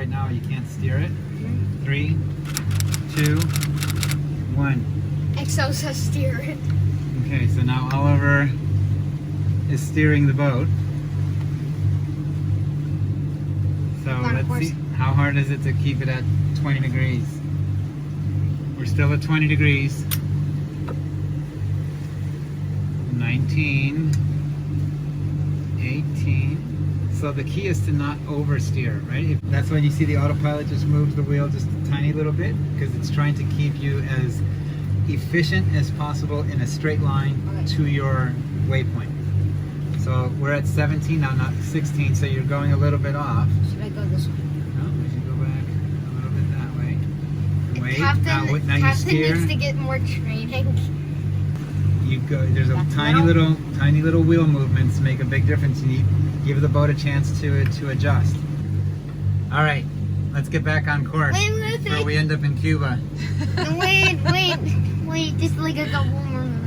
right now, you can't steer it. 3, 2, 1. XO says steer it. Okay, so now Oliver is steering the boat. So let's see, how hard is it to keep it at 20 degrees? We're still at 20 degrees. 19, 18. So the key is to not oversteer, right? That's when you see the autopilot just moves the wheel just a tiny little bit, because it's trying to keep you as efficient as possible in a straight line to your waypoint. So we're at 17 now, not 16, so you're going a little bit off. Should I go this way? No, we should go back a little bit that way. Wait, Captain, now you steer. needs to get more training. You go. There's a tiny little wheel movements make a big difference. You need give the boat a chance to adjust. All right, let's get back on course before we end up in Cuba. Wait, just like a couple more minutes.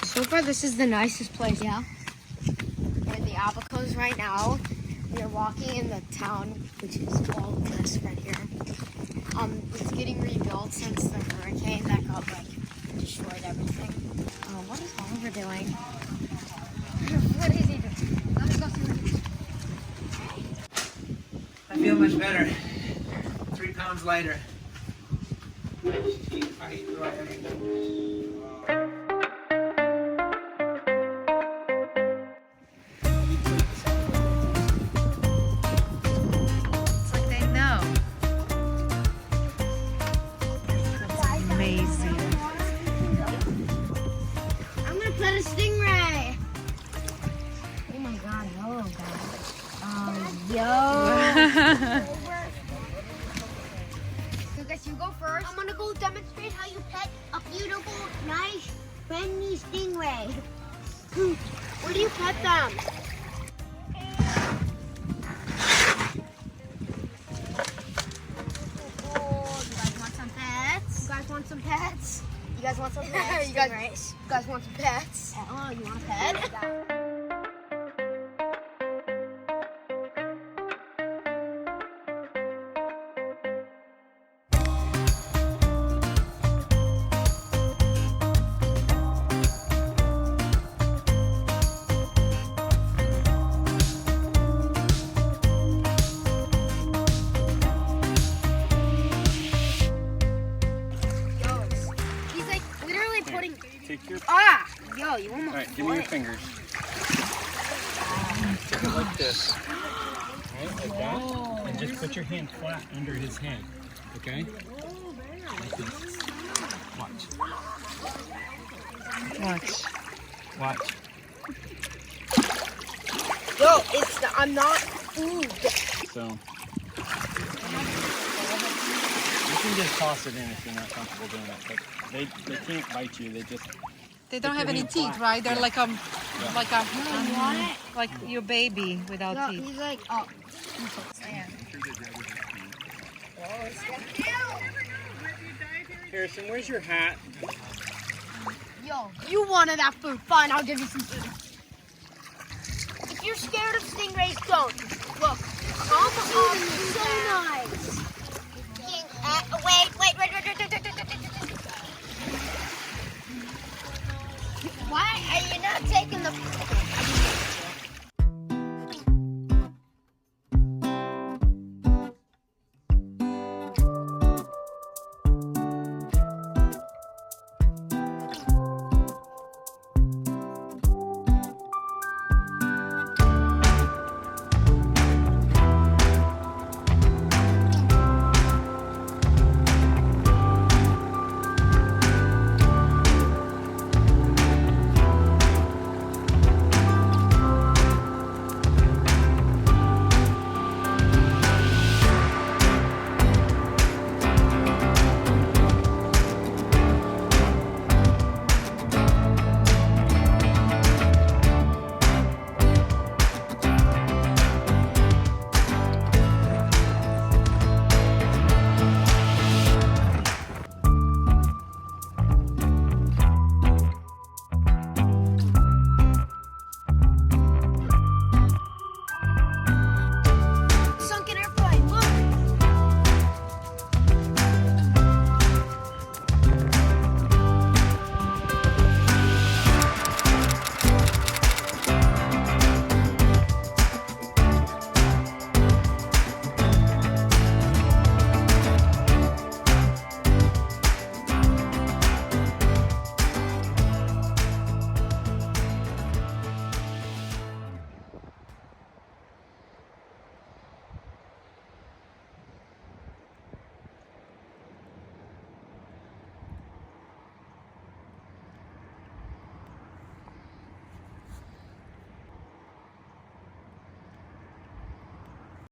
So far, this is the nicest place. Yeah. We're in the Abacos right now. We are walking in the town, which is all this right here. It's getting rebuilt since the hurricane that got destroyed everything. What is Oliver doing? What is he doing? Let's go see. I feel much better. 3 pounds lighter. Amazing. I'm gonna pet a stingray. Oh my god, hello guys. Yo. Lucas, you go first. I'm gonna go demonstrate how you pet a beautiful, nice, friendly stingray. Where do you pet them? Some pets? You guys want some pets? you guys want some pets? Oh, you want a pet? Take your... Yo, you almost... Alright, give me your fingers. Take it like this. Right, like that. And just put your hand flat under his head. Okay? Like this. Watch. Watch. Watch. Yo, I'm not food. So you can just toss it in if you're not comfortable doing it. But they can't bite you. They don't have any hand teeth, flat. right? They're Yeah. like your baby without No, teeth. he's like, oh. Harrison, where's your hat? Yo, you wanted that food. Fine, I'll give you some food. If you're scared of stingrays, don't.